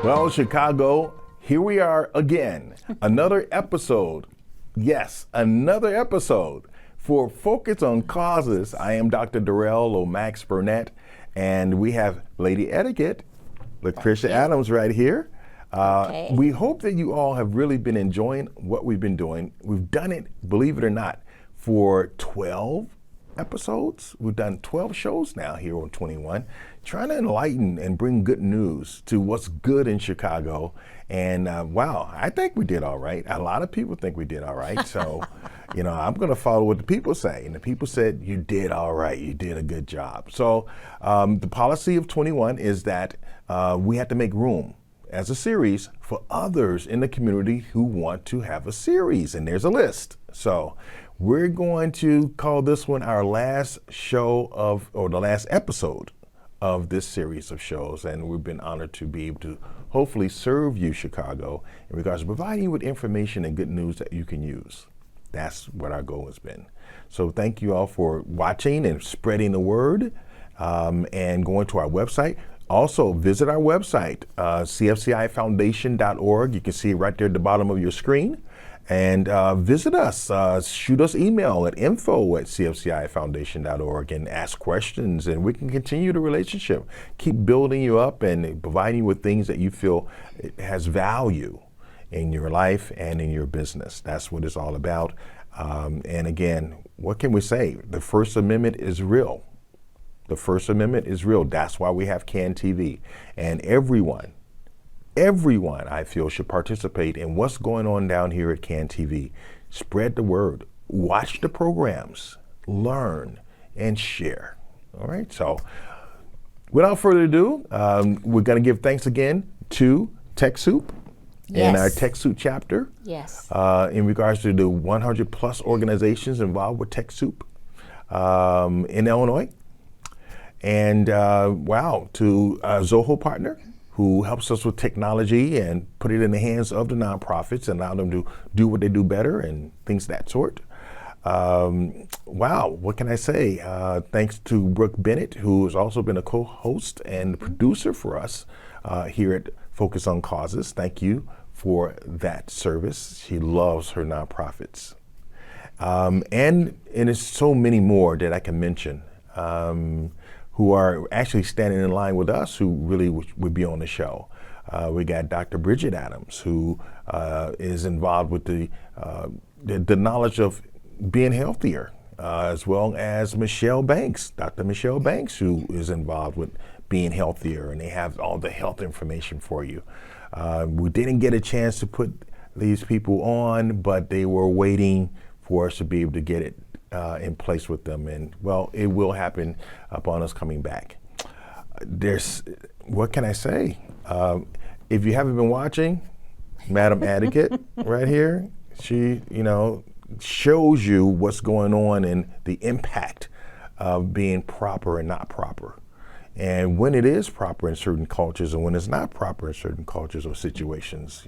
Well, Chicago, here we are again. Another episode. Yes, another episode for Focus on Causes. I am Dr. Darrell Lomax Burnett, and we have Lady Etiquette, Lucretia Adams, right here. We hope that you all have really been enjoying what we've been doing. We've done it, believe it or not, for 12 episodes. We've done 12 shows now here on 21, trying to enlighten and bring good news to what's good in Chicago. And wow, I think we did all right. A lot of people think we did all right. So, I'm going to follow what the people say. And the people said, you did all right. You did a good job. So the policy of 21 is that we have to make room as a series for others in the community who want to have a series. And there's a list. So we're going to call this one our last show or the last episode of this series of shows. And we've been honored to be able to hopefully serve you, Chicago, in regards to providing you with information and good news that you can use. That's what our goal has been. So thank you all for watching and spreading the word and going to our website. Also, visit our website, cfcifoundation.org. You can see it right there at the bottom of your screen. And visit us, shoot us email at info@cfcifoundation.org and ask questions, and we can continue the relationship, keep building you up and providing you with things that you feel has value in your life and in your business. That's what it's all about. And again, what can we say? The First Amendment is real. The First Amendment is real. That's why we have CAN TV. And everyone, I feel, should participate in what's going on down here at CAN TV. Spread the word, watch the programs, learn, and share. All right, so without further ado, we're going to give thanks again to TechSoup and our TechSoup chapter. Yes. In regards to the 100 plus organizations involved with TechSoup in Illinois. And to Zoho Partner, who helps us with technology and put it in the hands of the nonprofits and allow them to do what they do better and things of that sort. What can I say? Thanks to Brooke Bennett, who has also been a co-host and producer for us here at Focus on Causes. Thank you for that service. She loves her nonprofits. And it's so many more that I can mention. Who are actually standing in line with us, who really would be on the show. We got Dr. Bridget Adams, who is involved with the knowledge of being healthier, as well as Michelle Banks, Dr. Michelle Banks, who is involved with being healthier, and they have all the health information for you. We didn't get a chance to put these people on, but they were waiting for us to be able to get it in place with them, and well, it will happen upon us coming back. What can I say? If you haven't been watching, Madam Etiquette right here, she, shows you what's going on and the impact of being proper and not proper. And when it is proper in certain cultures and when it's not proper in certain cultures or situations,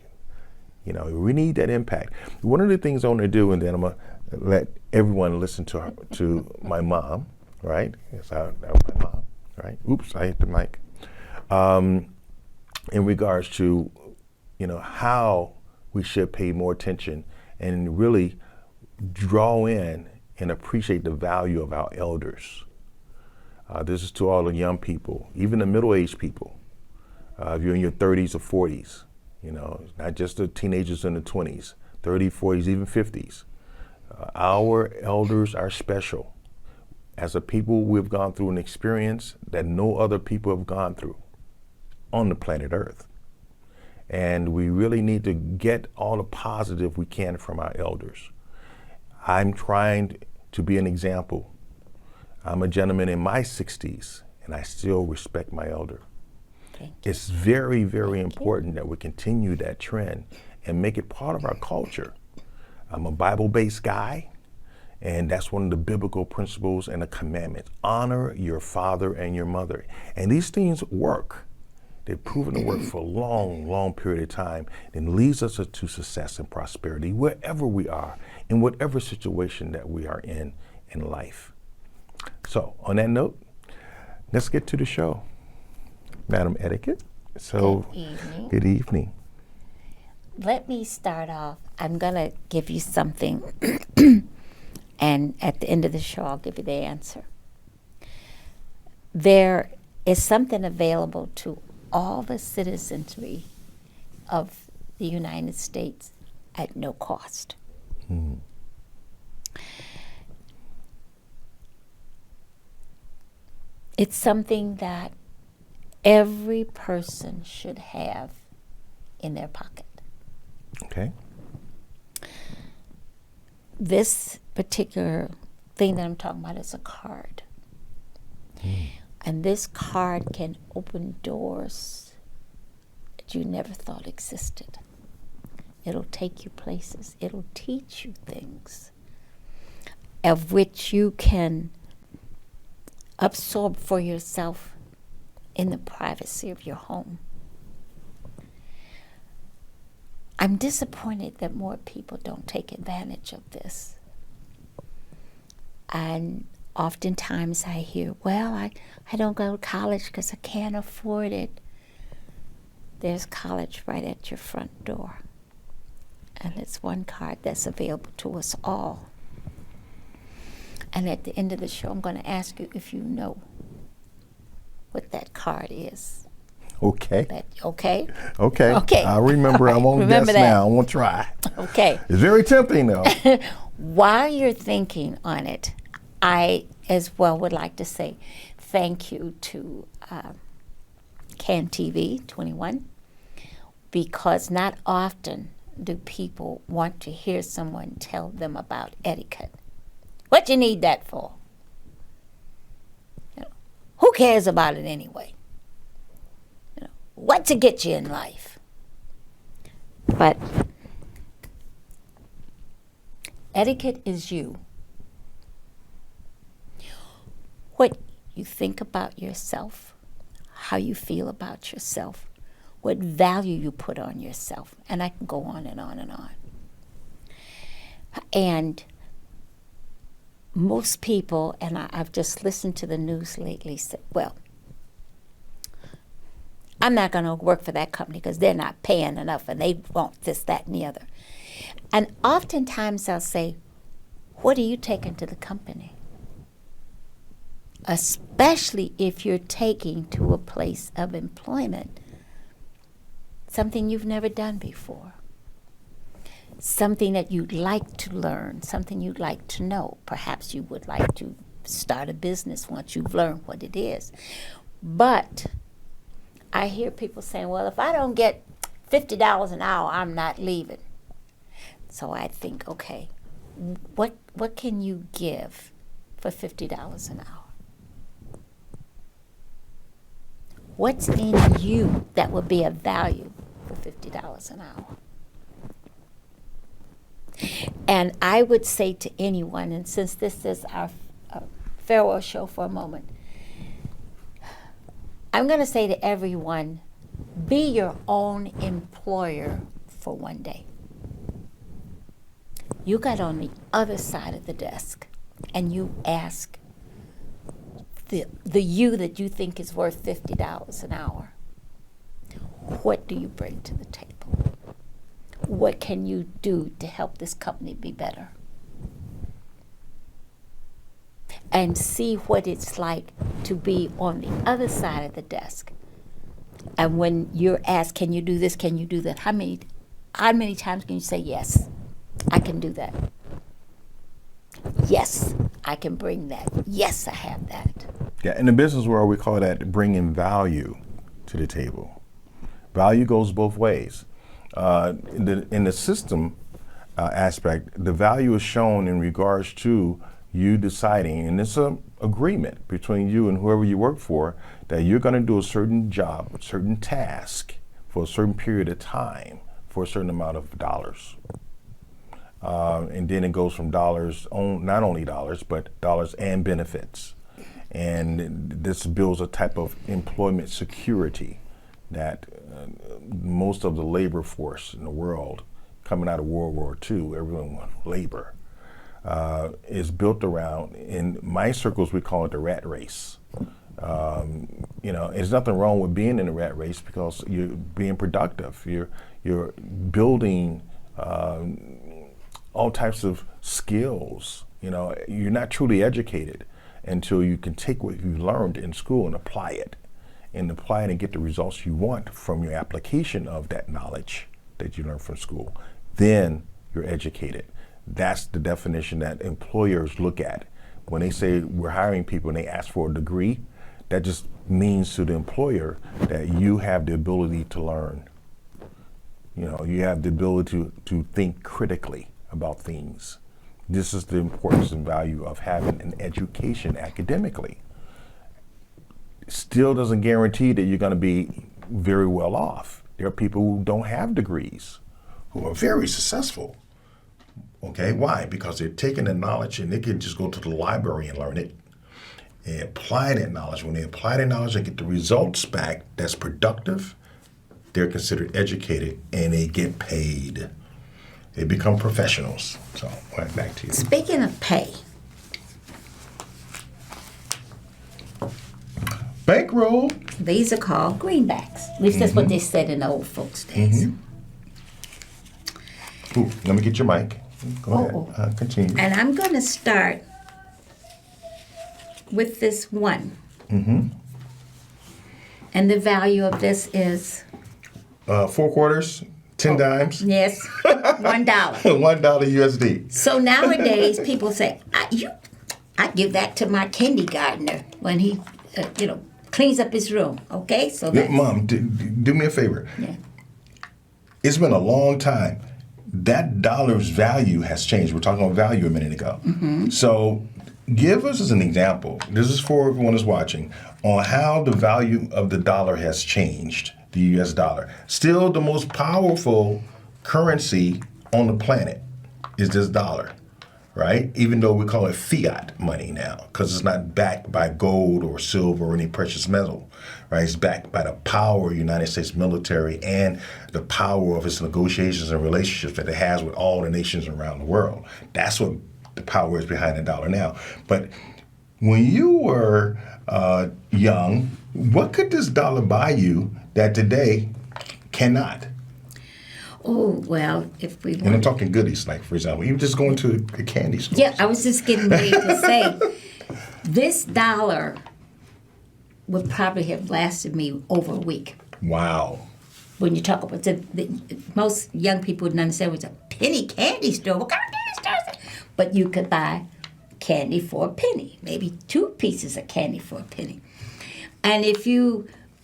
we need that impact. One of the things I want to do, and then I'm going to let everyone listen to my mom, right? Yes, that was my mom, right? Oops, I hit the mic. In regards to, how we should pay more attention and really draw in and appreciate the value of our elders. This is to all the young people, even the middle-aged people. If you're in your 30s or 40s, not just the teenagers in the 20s, 30s, 40s, even 50s. Our elders are special. As a people, we've gone through an experience that no other people have gone through on the planet Earth. And we really need to get all the positive we can from our elders. I'm trying to be an example. I'm a gentleman in my 60s, and I still respect my elder. It's very, very important that we continue that trend and make it part of our culture. I'm a Bible-based guy, and that's one of the biblical principles and the commandments. Honor your father and your mother. And these things work. They've proven to work for a long, long period of time, and leads us to success and prosperity wherever we are, in whatever situation that we are in life. So on that note, let's get to the show. Madam Etiquette. So, Good evening. good evening. Let me start off. I'm going to give you something, and at the end of the show, I'll give you the answer. There is something available to all the citizenry of the United States at no cost. Mm. It's something that every person should have in their pocket. Okay. This particular thing that I'm talking about is a card. And this card can open doors that you never thought existed. It'll take you places. It'll teach you things of which you can absorb for yourself in the privacy of your home. I'm disappointed that more people don't take advantage of this. And oftentimes I hear, well, I don't go to college because I can't afford it. There's college right at your front door. And it's one card that's available to us all. And at the end of the show, I'm going to ask you if you know what that card is. Okay. Okay? Okay. Okay. I remember. I won't Remember guess that. now. I won't try. Okay. It's very tempting, though. While you're thinking on it, I as well would like to say thank you to CAN TV 21, because not often do people want to hear someone tell them about etiquette. What you need that for? You know, who cares about it anyway? You know, what to get you in life? But etiquette is you. What you think about yourself, how you feel about yourself, what value you put on yourself, and I can go on and on and on. And most people, and I've just listened to the news lately, say, well, I'm not going to work for that company because they're not paying enough and they want this, that, and the other. And oftentimes I'll say, what are you taking to the company? Especially if you're taking to a place of employment something you've never done before. Something that you'd like to learn, something you'd like to know. Perhaps you would like to start a business once you've learned what it is. But I hear people saying, well, if I don't get $50 an hour, I'm not leaving. So I think, okay, what can you give for $50 an hour? What's in you that would be of value for $50 an hour? And I would say to anyone, and since this is our farewell show for a moment, I'm going to say to everyone, be your own employer for one day. You got on the other side of the desk and you ask the you that you think is worth $50 an hour, what do you bring to the table? What can you do to help this company be better? And see what it's like to be on the other side of the desk. And when you're asked, can you do this, can you do that? How many times can you say, yes, I can do that? Yes, I can bring that. Yes, I have that. Yeah, in the business world, we call that bringing value to the table. Value goes both ways. In the system aspect, the value is shown in regards to you deciding, and it's an agreement between you and whoever you work for, that you're going to do a certain job, a certain task for a certain period of time for a certain amount of dollars. And then it goes from dollars, not only dollars, but dollars and benefits. And this builds a type of employment security that most of the labor force in the world, coming out of World War II, everyone wanted labor, is built around. In my circles, we call it the rat race. There's nothing wrong with being in a rat race because you're being productive. You're building all types of skills. You're not truly educated until you can take what you learned in school and apply it and get the results you want from your application of that knowledge that you learned from school. Then you're educated. That's the definition that employers look at. When they say we're hiring people and they ask for a degree, that just means to the employer that you have the ability to learn. You have the ability to think critically about things. This is the importance and value of having an education academically. Still doesn't guarantee that you're going to be very well off. There are people who don't have degrees who are very successful. Okay, why? Because they're taking the knowledge and they can just go to the library and learn it and apply that knowledge. When they apply that knowledge and get the results back that's productive, they're considered educated and they get paid. They become professionals. So, back to you. Speaking of pay, bankroll. these are called greenbacks. At least that's what they said in the old folks' days. Ooh, let me get your mic. Go ahead. Continue. And I'm going to start with this one. And the value of this is 4 quarters, 10 dimes. yes, $1. $1 USD. So nowadays people say, I give that to my kindergartner when he, cleans up his room. Okay, so that's, Mom, do me a favor. yeah. It's been a long time. That dollar's value has changed. We're talking about value a minute ago. So give us as an example, this is for everyone who's watching, on how the value of the dollar has changed, the US dollar. Still the most powerful currency on the planet is this dollar, right? Even though we call it fiat money now, because it's not backed by gold or silver or any precious metal, right? It's backed by the power of the United States military and the power of its negotiations and relationships that it has with all the nations around the world. That's what the power is behind the dollar now. But when you were young, what could this dollar buy you that today cannot? Oh, well, if we And I'm want. talking goodies, like, for example, even just going to a candy store. Yeah, I was just getting ready to say, this dollar would probably have lasted me over a week. Wow. When you talk about most young people wouldn't understand what's a penny candy store. What kind of candy store is that? But you could buy candy for a penny, maybe 2 pieces of candy for a penny. And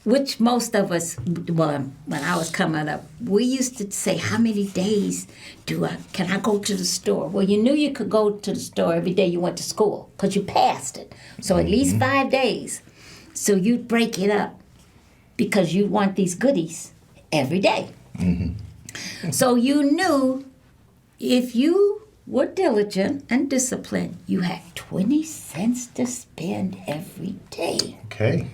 which most of us, well, when I was coming up, we used to say, how many days can I go to the store? Well, you knew you could go to the store every day you went to school because you passed it. So at least 5 days. So you'd break it up because you want these goodies every day. So you knew if you were diligent and disciplined, you had 20 cents to spend every day. Okay.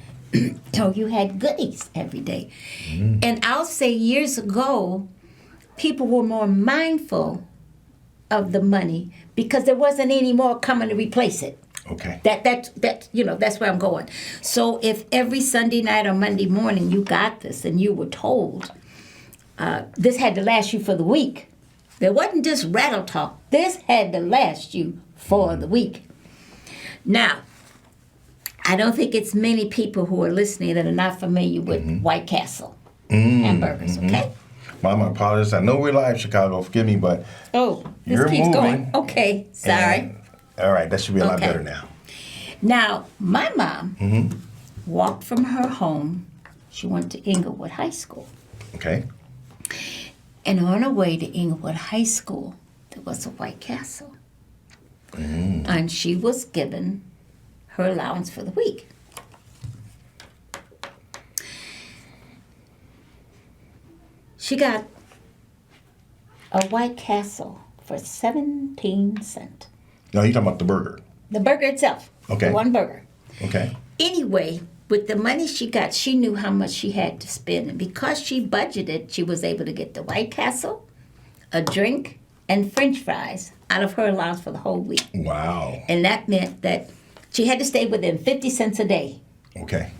So you had goodies every day. And I'll say years ago, people were more mindful of the money because there wasn't any more coming to replace it. Okay. That's where I'm going. So if every Sunday night or Monday morning you got this and you were told this had to last you for the week, there wasn't just rattle talk. This had to last you for the week. Now, I don't think it's many people who are listening that are not familiar with White Castle hamburgers, okay? Mom, I apologize. I know we're live in Chicago. Forgive me, but Oh, this you're keeps moving. going. Okay, sorry. And- all right, that should be a lot Okay. better now. Now, my mom walked from her home. She went to Inglewood High School. Okay. And on her way to Inglewood High School, there was a White Castle. And she was given her allowance for the week. She got a White Castle for 17 cents. No, you're talking about the burger. The burger itself. Okay. The one burger. Okay. Anyway, with the money she got, she knew how much she had to spend. And because she budgeted, she was able to get the White Castle, a drink, and French fries out of her allowance for the whole week. Wow. And that meant that she had to stay within 50 cents a day Okay.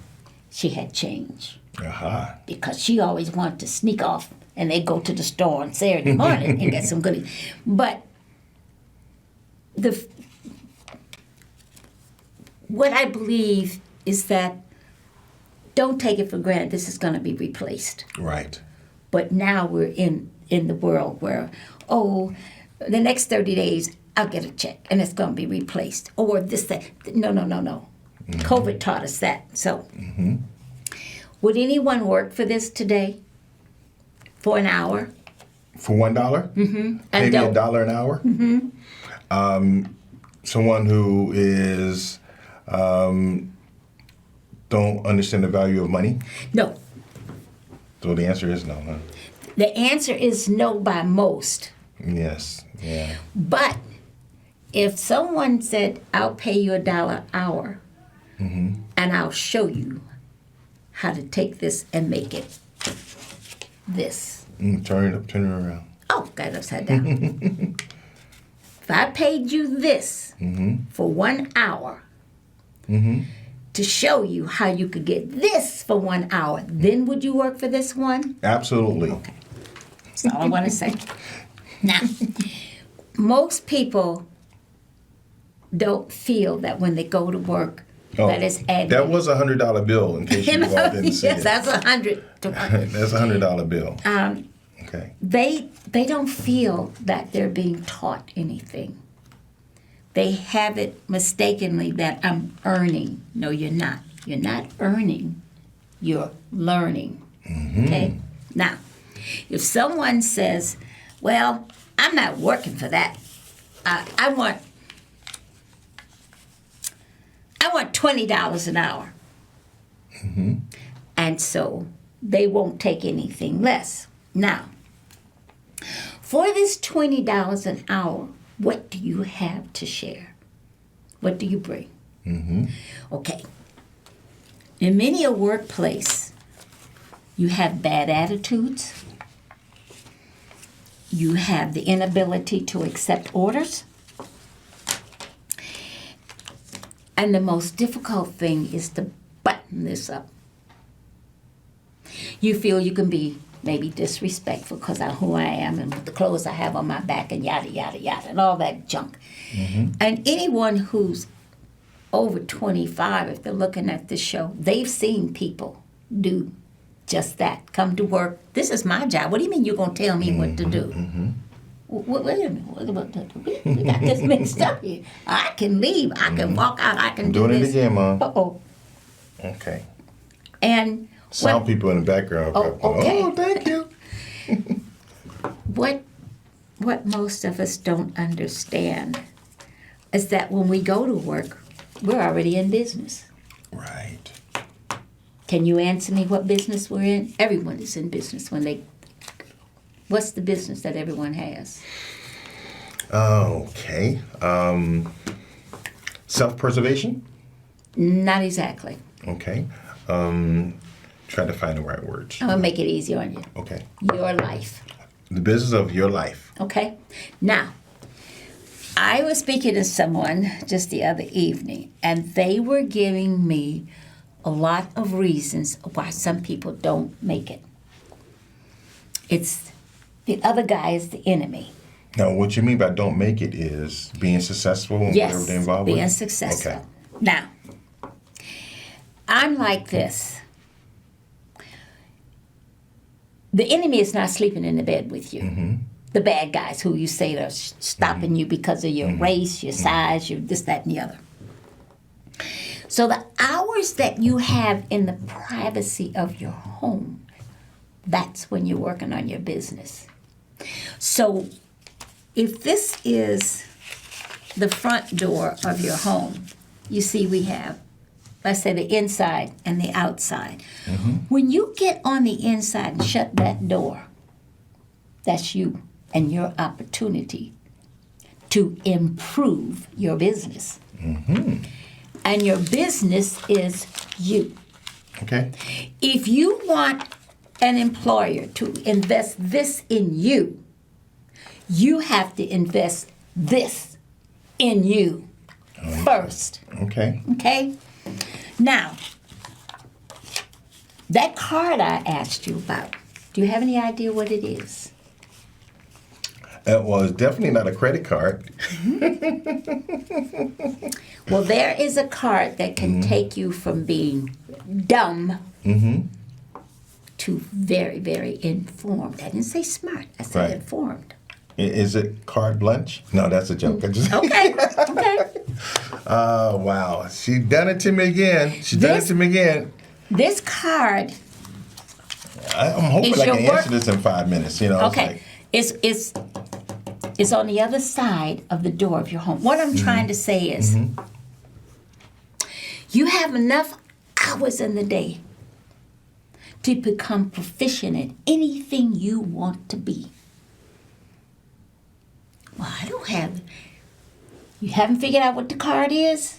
She had change Aha. because she always wanted to sneak off and they'd go to the store on Saturday morning and get some goodies. But what I believe is that don't take it for granted this is going to be replaced. Right. But now we're in the world where, the next 30 days, I'll get a check and it's going to be replaced. Or this, that. No. Mm-hmm. COVID taught us that. So, would anyone work for this today? For an hour? For $1? Mm-hmm. Maybe $1 an hour? Mm-hmm. Someone who is, don't understand the value of money? No. So the answer is no, huh? The answer is no by most. Yes. Yeah. But if someone said, I'll pay you $1 an hour, and I'll show you how to take this and make it this. Turn it around. Oh, got it upside down. If I paid you this for 1 hour to show you how you could get this for 1 hour, then would you work for this one? Absolutely. Okay. That's all I want to say. Now, most people don't feel that when they go to work, that it's added. That was a $100 bill, in case you all didn't see yes, it. that's $100. That's a $100 bill. Okay. They don't feel that they're being taught anything. They have it mistakenly that I'm earning. No, you're not. You're not earning. You're learning. Okay? Now, if someone says, well, I'm not working for that. I want $20 an hour. And so they won't take anything less. Now, for this $20 an hour, what do you have to share? What do you bring? Okay. In many a workplace, you have bad attitudes. You have the inability to accept orders. And the most difficult thing is to button this up. You feel you can be maybe disrespectful because of who I am and the clothes I have on my back and yada, yada, yada, and all that junk. And anyone who's over 25, if they're looking at this show, they've seen people do just that. Come to work. This is my job. What do you mean you're going to tell me what to do? Wait a minute. We got this mixed up here. I can leave. I can walk out. I can do Doing this. it again, Mom. Uh-oh. Okay. And Sound people in the background. okay. Oh, thank you. what most of us don't understand is that when we go to work, we're already in business. Right. Can you answer me what business we're in? Everyone is in business when they... What's the business that everyone has? Okay. Self-preservation? Not exactly. Okay. Try to find the right words. I'm going to make it easy on you. Okay. Your life. The business of your life. Okay? Now, I was speaking to someone just the other evening, and they were giving me a lot of reasons why some people don't make it. It's the other guy is the enemy. Now, what you mean by don't make it is being successful and whatever they're involved with? Being successful. Okay. Now, I'm like this. The enemy is not sleeping in the bed with you. The bad guys who you say are stopping you because of your race, your size, your this, that, and the other. So the hours that you have in the privacy of your home, that's when you're working on your business. So if this is the front door of your home, you see we have, let's say, the inside and the outside. When you get on the inside and shut that door, that's you and your opportunity to improve your business. And your business is you. Okay. If you want an employer to invest this in you, you have to invest this in you first. Okay. Okay? Now, That card I asked you about, do you have any idea what it is? It was definitely not a credit card. Well, there is a card that can take you from being dumb to very, very informed. I didn't say smart. I said Right. informed. Is it carte blanche? No, that's a joke. I just, Okay. wow. She done it to me again. This card I'm hoping Is I your can work- answer this in 5 minutes. You know. Okay. It's on the other side of the door of your home. What I'm trying to say is you have enough hours in the day to become proficient in anything you want to be. Well, I don't have. You haven't figured out what the card is?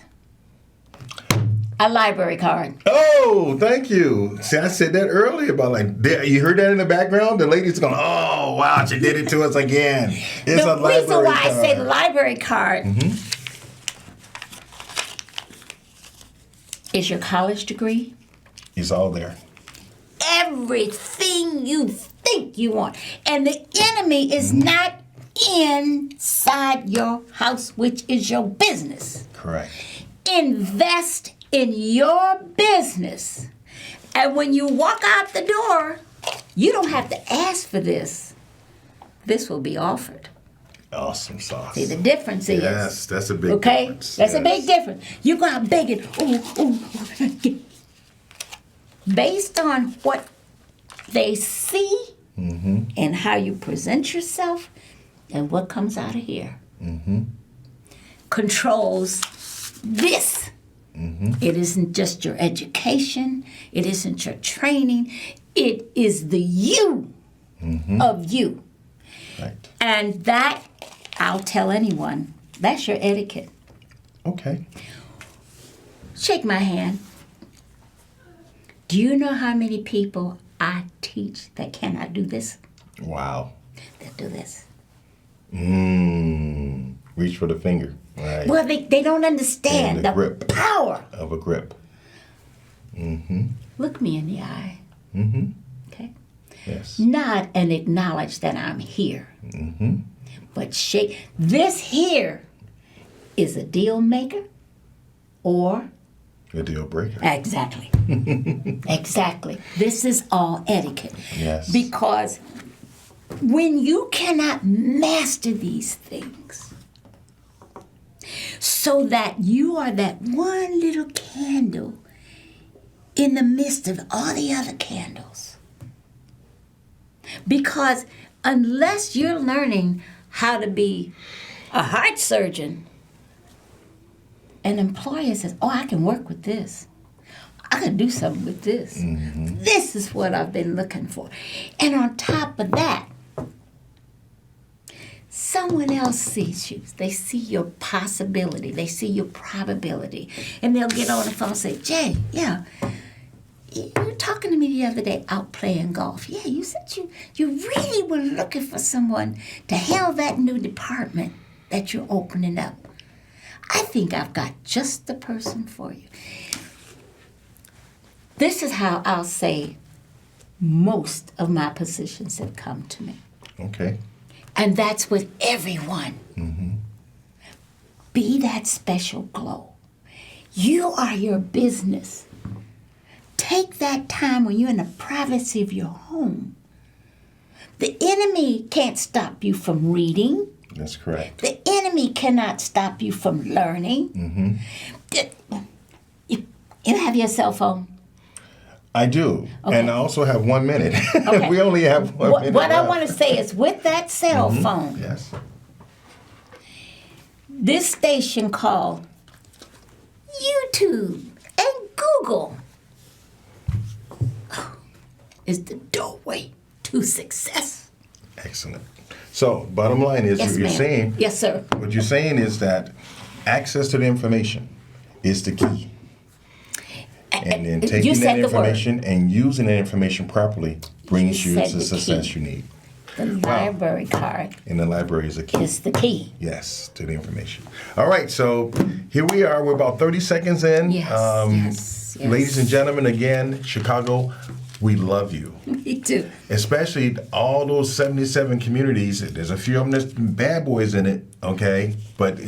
A library card. Oh, thank you. See, I said that earlier about you heard that in the background? The lady's going, oh, wow, she did it to us again. It's The a library reason why card. I say the library card is your college degree. It's all there. Everything you think you want. And the enemy is not inside your house, which is your business. Correct. Invest in your business. And when you walk out the door, you don't have to ask for this. This will be offered. Awesome sauce. See, the difference is. Yes, that's a big okay? difference. That's a Yes. big difference. You go out begging, based on what they see and how you present yourself and what comes out of here controls this. It isn't just your education. It isn't your training. It is the you of you. Right. And that, I'll tell anyone, that's your etiquette. Okay. Shake my hand. Do you know how many people I teach that cannot do this? Wow. That do this. Reach for the finger. Right. Well, they don't understand And the the grip. power. Of a grip. Look me in the eye. Okay? Yes. Nod and acknowledge that I'm here. But shake. This here is a deal maker or. A deal breaker. Exactly. Exactly. This is all etiquette. Yes. Because when you cannot master these things so that you are that one little candle in the midst of all the other candles. Because unless you're learning how to be a heart surgeon, an employer says, oh, I can work with this. I can do something with this. This is what I've been looking for. And on top of that, someone else sees you. They see your possibility. They see your probability. And they'll get on the phone and say, Jay, yeah, you were talking to me the other day out playing golf. Yeah, you said you really were looking for someone to handle that new department that you're opening up. I think I've got just the person for you. This is how I'll say most of my positions have come to me. Okay. And that's with everyone. Be that special glow. You are your business. Take that time when you're in the privacy of your home. The enemy can't stop you from reading. That's correct. The enemy cannot stop you from learning. You have your cell phone. I do. Okay. And I also have 1 minute. Okay. We only have 1 minute. What I left. want to say is with that cell phone, Yes. this station called YouTube and Google is the doorway to success. Excellent. So, bottom line is, Yes, you're ma'am. saying, Yes, sir. what you're saying is that access to the information is the key. And then You taking said that the word. information and using that information properly brings You you said to the the success key. you need. The library card And the library is a key. is the key. Yes, to the information. All right, so here we are. We're about 30 seconds in. Yes. Ladies and gentlemen, again, Chicago, we love you. Me too. Especially all those 77 communities. There's a few of them that's bad boys in it, okay? But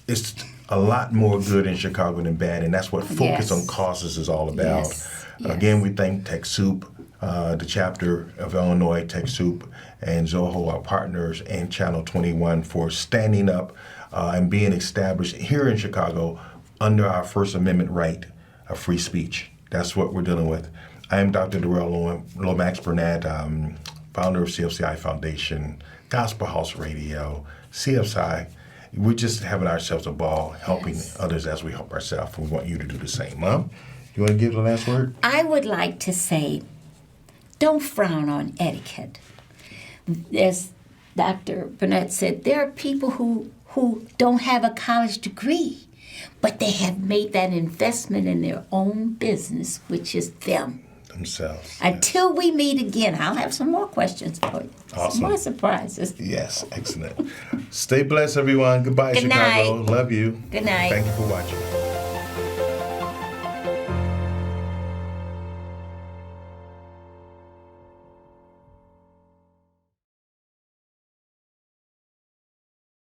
it's a lot more good in Chicago than bad, and that's what Focus on Causes is all about. Yes. Again, we thank TechSoup, the chapter of Illinois, TechSoup, and Zoho, our partners, and Channel 21 for standing up and being established here in Chicago under our First Amendment right of free speech. That's what we're dealing with. I am Dr. Darrell Lomax Burnett, founder of CFCI Foundation, Gospel House Radio, CFCI. We're just having ourselves a ball, helping others as we help ourselves. We want you to do the same. Mom, you want to give the last word? I would like to say, don't frown on etiquette. As Dr. Burnett said, there are people who don't have a college degree, but they have made that investment in their own business, which is them. Themselves. Until we meet again, I'll have some more questions for you. Awesome. Some more surprises. Yes, excellent. Stay blessed, everyone. Goodbye, Good Chicago. night. Love you. Good night. Thank you for watching.